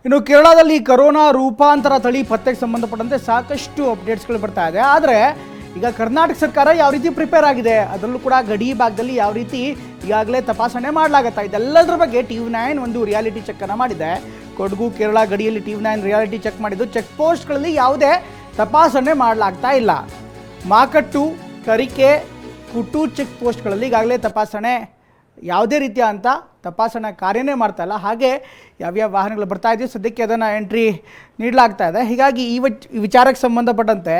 ಇನ್ನು ಕೇರಳದಲ್ಲಿ ಕರೋನಾ ರೂಪಾಂತರ ತಳಿ ಪತ್ತೆಗೆ ಸಂಬಂಧಪಟ್ಟಂತೆ ಸಾಕಷ್ಟು ಅಪ್ಡೇಟ್ಸ್ಗಳು ಬರ್ತಾ ಇದೆ. ಆದರೆ ಈಗ ಕರ್ನಾಟಕ ಸರ್ಕಾರ ಯಾವ ರೀತಿ ಪ್ರಿಪೇರ್ ಆಗಿದೆ, ಅದರಲ್ಲೂ ಕೂಡ ಗಡಿ ಭಾಗದಲ್ಲಿ ಯಾವ ರೀತಿ ಈಗಾಗಲೇ ತಪಾಸಣೆ ಮಾಡಲಾಗತ್ತಾ, ಇದೆಲ್ಲದರ ಬಗ್ಗೆ TV9 ಒಂದು ರಿಯಾಲಿಟಿ ಚೆಕ್ಕನ್ನು ಮಾಡಿದೆ. ಕೊಡಗು ಕೇರಳ ಗಡಿಯಲ್ಲಿ TV9 ರಿಯಾಲಿಟಿ ಚೆಕ್ ಮಾಡಿದ್ದು ಚೆಕ್ ಪೋಸ್ಟ್ಗಳಲ್ಲಿ ಯಾವುದೇ ತಪಾಸಣೆ ಮಾಡಲಾಗ್ತಾ ಇಲ್ಲ. ಮಾಕಟ್ಟು, ಕರಿಕೆ, ಕುಟು ಚೆಕ್ ಪೋಸ್ಟ್ಗಳಲ್ಲಿ ಈಗಾಗಲೇ ತಪಾಸಣೆ ಯಾವುದೇ ರೀತಿಯ ಅಂತ ತಪಾಸಣಾ ಕಾರ್ಯನೇ ಮಾಡ್ತಾ ಇಲ್ಲ. ಹಾಗೆ ಯಾವ್ಯಾವ ವಾಹನಗಳು ಬರ್ತಾ ಇದೆಯೋ ಸದ್ಯಕ್ಕೆ ಅದನ್ನು ಎಂಟ್ರಿ ನೀಡಲಾಗ್ತಾ ಇದೆ. ಹೀಗಾಗಿ ಈ ವಿಚಾರಕ್ಕೆ ಸಂಬಂಧಪಟ್ಟಂತೆ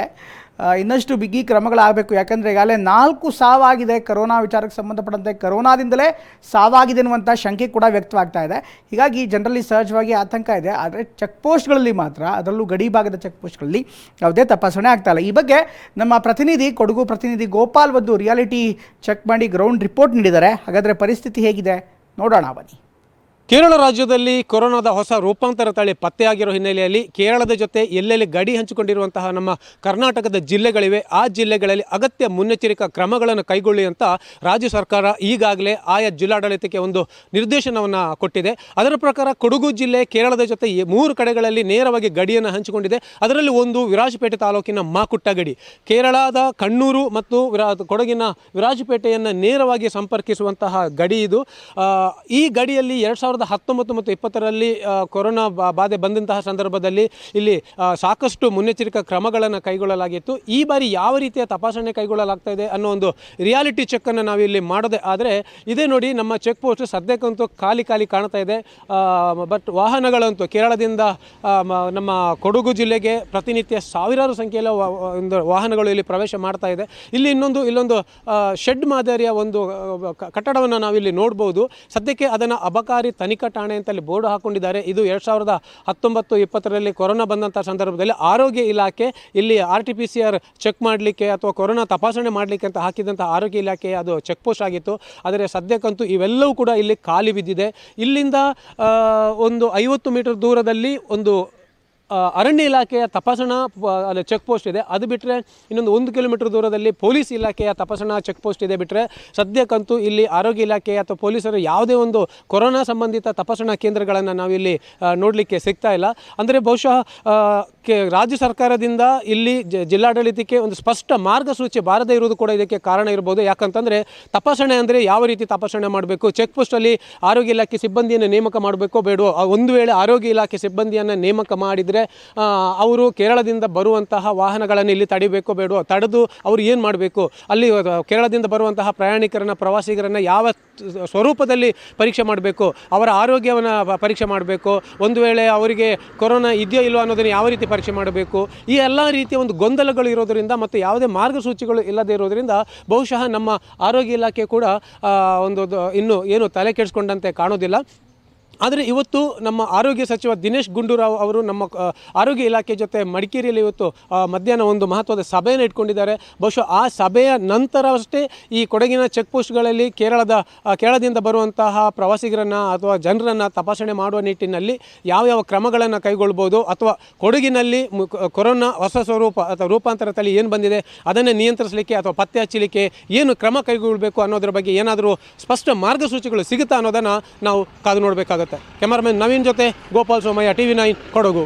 ಇನ್ನಷ್ಟು ಬಿಗಿ ಕ್ರಮಗಳಾಗಬೇಕು. ಯಾಕಂದರೆ ಈಗಾಗಲೇ 4 ಸಾವಾಗಿದೆ ಕರೋನಾ ವಿಚಾರಕ್ಕೆ ಸಂಬಂಧಪಟ್ಟಂತೆ, ಕರೋನಾದಿಂದಲೇ ಸಾವಾಗಿದೆ ಅನ್ನುವಂಥ ಶಂಕೆ ಕೂಡ ವ್ಯಕ್ತವಾಗ್ತಾ ಇದೆ. ಹೀಗಾಗಿ ಜನರಲ್ಲಿ ಸಹಜವಾಗಿ ಆತಂಕ ಇದೆ. ಆದರೆ ಚೆಕ್ ಪೋಸ್ಟ್ಗಳಲ್ಲಿ ಮಾತ್ರ, ಅದರಲ್ಲೂ ಗಡಿ ಭಾಗದ ಚೆಕ್ ಪೋಸ್ಟ್ಗಳಲ್ಲಿ ಯಾವುದೇ ತಪಾಸಣೆ ಆಗ್ತಾ ಇಲ್ಲ. ಈ ಬಗ್ಗೆ ನಮ್ಮ ಪ್ರತಿನಿಧಿ, ಕೊಡಗು ಪ್ರತಿನಿಧಿ ಗೋಪಾಲ್ ಒಂದು ರಿಯಾಲಿಟಿ ಚೆಕ್ ಮಾಡಿ ಗ್ರೌಂಡ್ ರಿಪೋರ್ಟ್ ನೀಡಿದ್ದಾರೆ. ಹಾಗಾದರೆ ಪರಿಸ್ಥಿತಿ ಹೇಗಿದೆ ನೋಡೋಣ ಬನ್ನಿ. ಕೇರಳ ರಾಜ್ಯದಲ್ಲಿ ಕೊರೋನಾದ ಹೊಸ ರೂಪಾಂತರ ತಳಿ ಪತ್ತೆಯಾಗಿರೋ ಹಿನ್ನೆಲೆಯಲ್ಲಿ ಕೇರಳದ ಜೊತೆ ಎಲ್ಲೆಲ್ಲಿ ಗಡಿ ಹಂಚಿಕೊಂಡಿರುವಂತಹ ನಮ್ಮ ಕರ್ನಾಟಕದ ಜಿಲ್ಲೆಗಳಿವೆ, ಆ ಜಿಲ್ಲೆಗಳಲ್ಲಿ ಅಗತ್ಯ ಮುನ್ನೆಚ್ಚರಿಕಾ ಕ್ರಮಗಳನ್ನು ಕೈಗೊಳ್ಳಿ ಅಂತ ರಾಜ್ಯ ಸರ್ಕಾರ ಈಗಾಗಲೇ ಆಯಾ ಜಿಲ್ಲಾಡಳಿತಕ್ಕೆ ಒಂದು ನಿರ್ದೇಶನವನ್ನು ಕೊಟ್ಟಿದೆ. ಅದರ ಪ್ರಕಾರ ಕೊಡಗು ಜಿಲ್ಲೆ ಕೇರಳದ ಜೊತೆ 3 ಕಡೆಗಳಲ್ಲಿ ನೇರವಾಗಿ ಗಡಿಯನ್ನು ಹಂಚಿಕೊಂಡಿದೆ. ಅದರಲ್ಲಿ ಒಂದು ವಿರಾಜಪೇಟೆ ತಾಲೂಕಿನ ಮಾಕುಟ್ಟ ಗಡಿ, ಕೇರಳದ ಕಣ್ಣೂರು ಮತ್ತು ಕೊಡಗಿನ ವಿರಾಜಪೇಟೆಯನ್ನು ನೇರವಾಗಿ ಸಂಪರ್ಕಿಸುವಂತಹ ಗಡಿ ಇದು. ಈ ಗಡಿಯಲ್ಲಿ 2019 ಮತ್ತು 2020ರಲ್ಲಿ ಕೊರೋನಾ ಬಾಧೆ ಬಂದಂತಹ ಸಂದರ್ಭದಲ್ಲಿ ಇಲ್ಲಿ ಸಾಕಷ್ಟು ಮುನ್ನೆಚ್ಚರಿಕಾ ಕ್ರಮಗಳನ್ನು ಕೈಗೊಳ್ಳಲಾಗಿತ್ತು. ಈ ಬಾರಿ ಯಾವ ರೀತಿಯ ತಪಾಸಣೆ ಕೈಗೊಳ್ಳಲಾಗ್ತಾ ಇದೆ ಅನ್ನೋ ಒಂದು ರಿಯಾಲಿಟಿ ಚೆಕ್ಕನ್ನು ನಾವಿಲ್ಲಿ ಮಾಡೋದೇ ಆದರೆ ಇದೇ ನೋಡಿ, ನಮ್ಮ ಚೆಕ್ ಪೋಸ್ಟ್ ಸದ್ಯಕ್ಕಂತೂ ಖಾಲಿ ಕಾಣ್ತಾ ಇದೆ. ಬಟ್ ವಾಹನಗಳಂತೂ ಕೇರಳದಿಂದ ನಮ್ಮ ಕೊಡಗು ಜಿಲ್ಲೆಗೆ ಪ್ರತಿನಿತ್ಯ ಸಾವಿರಾರು ಸಂಖ್ಯೆಯಲ್ಲಿ ವಾಹನಗಳು ಇಲ್ಲಿ ಪ್ರವೇಶ ಮಾಡ್ತಾ ಇದೆ. ಇಲ್ಲಿ ಇಲ್ಲೊಂದು ಶೆಡ್ ಮಾದರಿಯ ಒಂದು ಕಟ್ಟಡವನ್ನು ನಾವಿಲ್ಲಿ ನೋಡ್ಬೋದು. ಸದ್ಯಕ್ಕೆ ಅದನ್ನು ಅಬಕಾರಿ ತನಿಖಾ ಠಾಣೆ ಅಂತ ಅಲ್ಲಿ ಬೋರ್ಡ್ ಹಾಕೊಂಡಿದ್ದಾರೆ. ಇದು 2019-20ರಲ್ಲಿ ಕೊರೋನಾ ಬಂದಂಥ ಸಂದರ್ಭದಲ್ಲಿ ಆರೋಗ್ಯ ಇಲಾಖೆ ಇಲ್ಲಿ RT-PCR ಚೆಕ್ ಮಾಡಲಿಕ್ಕೆ ಅಥವಾ ಕೊರೋನಾ ತಪಾಸಣೆ ಮಾಡಲಿಕ್ಕೆ ಅಂತ ಹಾಕಿದಂಥ ಆರೋಗ್ಯ ಇಲಾಖೆ ಅದು ಚೆಕ್ ಪೋಸ್ಟ್ ಆಗಿತ್ತು. ಆದರೆ ಸದ್ಯಕ್ಕಂತೂ ಇವೆಲ್ಲವೂ ಕೂಡ ಇಲ್ಲಿ ಖಾಲಿ ಬಿದ್ದಿದೆ. ಇಲ್ಲಿಂದ ಒಂದು 50 ಮೀಟರ್ ದೂರದಲ್ಲಿ ಒಂದು ಅರಣ್ಯ ಇಲಾಖೆಯ ತಪಾಸಣಾ ಚೆಕ್ ಪೋಸ್ಟ್ ಇದೆ. ಅದು ಬಿಟ್ಟರೆ ಇನ್ನೊಂದು 1 ಕಿಲೋಮೀಟರ್ ದೂರದಲ್ಲಿ ಪೊಲೀಸ್ ಇಲಾಖೆಯ ತಪಾಸಣಾ ಚೆಕ್ ಪೋಸ್ಟ್ ಇದೆ. ಬಿಟ್ಟರೆ ಸದ್ಯಕ್ಕಂತೂ ಇಲ್ಲಿ ಆರೋಗ್ಯ ಇಲಾಖೆ ಅಥವಾ ಪೊಲೀಸರು ಯಾವುದೇ ಒಂದು ಕೊರೋನಾ ಸಂಬಂಧಿತ ತಪಾಸಣಾ ಕೇಂದ್ರಗಳನ್ನು ನಾವಿಲ್ಲಿ ನೋಡಲಿಕ್ಕೆ ಸಿಗ್ತಾ ಇಲ್ಲ. ಅಂದರೆ ಬಹುಶಃ ರಾಜ್ಯ ಸರ್ಕಾರದಿಂದ ಇಲ್ಲಿ ಜಿಲ್ಲಾಡಳಿತಕ್ಕೆ ಒಂದು ಸ್ಪಷ್ಟ ಮಾರ್ಗಸೂಚಿ ಬಾರದೇ ಇರುವುದು ಕೂಡ ಇದಕ್ಕೆ ಕಾರಣ ಇರ್ಬೋದು. ಯಾಕಂತಂದರೆ ತಪಾಸಣೆ ಅಂದರೆ ಯಾವ ರೀತಿ ತಪಾಸಣೆ ಮಾಡಬೇಕು, ಚೆಕ್ ಪೋಸ್ಟಲ್ಲಿ ಆರೋಗ್ಯ ಇಲಾಖೆ ಸಿಬ್ಬಂದಿಯನ್ನು ನೇಮಕ ಮಾಡಬೇಕೋ ಬೇಡವೋ, ಒಂದು ವೇಳೆ ಆರೋಗ್ಯ ಇಲಾಖೆ ಸಿಬ್ಬಂದಿಯನ್ನು ನೇಮಕ ಮಾಡಿದರೆ ಅವರು ಕೇರಳದಿಂದ ಬರುವಂತಹ ವಾಹನಗಳನ್ನು ಇಲ್ಲಿ ತಡಿಬೇಕೋ ಬೇಡವೋ, ತಡೆದು ಅವರು ಏನು ಮಾಡಬೇಕು, ಅಲ್ಲಿ ಕೇರಳದಿಂದ ಬರುವಂತಹ ಪ್ರಯಾಣಿಕರನ್ನ, ಪ್ರವಾಸಿಗರನ್ನು ಯಾವ ಸ್ವರೂಪದಲ್ಲಿ ಪರೀಕ್ಷೆ ಮಾಡಬೇಕು, ಅವರ ಆರೋಗ್ಯವನ್ನು ಪರೀಕ್ಷೆ ಮಾಡಬೇಕು, ಒಂದು ವೇಳೆ ಅವರಿಗೆ ಕೊರೋನಾ ಇದೆಯೋ ಇಲ್ಲೋ ಅನ್ನೋದನ್ನು ಯಾವ ರೀತಿ ಪರೀಕ್ಷೆ ಮಾಡಬೇಕು, ಈ ಎಲ್ಲ ರೀತಿಯ ಒಂದು ಗೊಂದಲಗಳು ಇರೋದರಿಂದ ಮತ್ತು ಯಾವುದೇ ಮಾರ್ಗಸೂಚಿಗಳು ಇಲ್ಲದೇ ಇರೋದರಿಂದ ಬಹುಶಃ ನಮ್ಮ ಆರೋಗ್ಯ ಇಲಾಖೆ ಕೂಡ ಇನ್ನೂ ಏನು ತಲೆ ಕೆಡಿಸ್ಕೊಂಡಂತೆ ಕಾಣೋದಿಲ್ಲ. ಆದರೆ ಇವತ್ತು ನಮ್ಮ ಆರೋಗ್ಯ ಸಚಿವ ದಿನೇಶ್ ಗುಂಡೂರಾವ್ ಅವರು ನಮ್ಮ ಆರೋಗ್ಯ ಇಲಾಖೆ ಜೊತೆ ಮಡಿಕೇರಿಯಲ್ಲಿ ಇವತ್ತು ಮಧ್ಯಾಹ್ನ ಒಂದು ಮಹತ್ವದ ಸಭೆಯನ್ನು ಇಟ್ಕೊಂಡಿದ್ದಾರೆ. ಬಹುಶಃ ಆ ಸಭೆಯ ನಂತರವಷ್ಟೇ ಈ ಕೊಡಗಿನ ಚೆಕ್ ಪೋಸ್ಟ್ಗಳಲ್ಲಿ ಕೇರಳದಿಂದ ಬರುವಂತಹ ಪ್ರವಾಸಿಗರನ್ನು ಅಥವಾ ಜನರನ್ನು ತಪಾಸಣೆ ಮಾಡುವ ನಿಟ್ಟಿನಲ್ಲಿ ಯಾವ ಕ್ರಮಗಳನ್ನು ಕೈಗೊಳ್ಬೋದು, ಅಥವಾ ಕೊಡಗಿನಲ್ಲಿ ಕೊರೋನಾ ಹೊಸ ಸ್ವರೂಪ ಅಥವಾ ರೂಪಾಂತರ ತಳಿ ಏನು ಬಂದಿದೆ ಅದನ್ನು ನಿಯಂತ್ರಿಸಲಿಕ್ಕೆ ಅಥವಾ ಪತ್ತೆ ಹಚ್ಚಲಿಕ್ಕೆ ಏನು ಕ್ರಮ ಕೈಗೊಳ್ಳಬೇಕು ಅನ್ನೋದ್ರ ಬಗ್ಗೆ ಏನಾದರೂ ಸ್ಪಷ್ಟ ಮಾರ್ಗಸೂಚಿಗಳು ಸಿಗುತ್ತಾ ಅನ್ನೋದನ್ನು ನಾವು ಕಾದು ನೋಡಬೇಕಾಗುತ್ತೆ. ಕ್ಯಾಮರಾಮನ್ ನವೀನ್ ಜೊತೆ ಗೋಪಾಲ್ ಸೋಮಯ್ಯ, TV9 ಕೊಡಗು.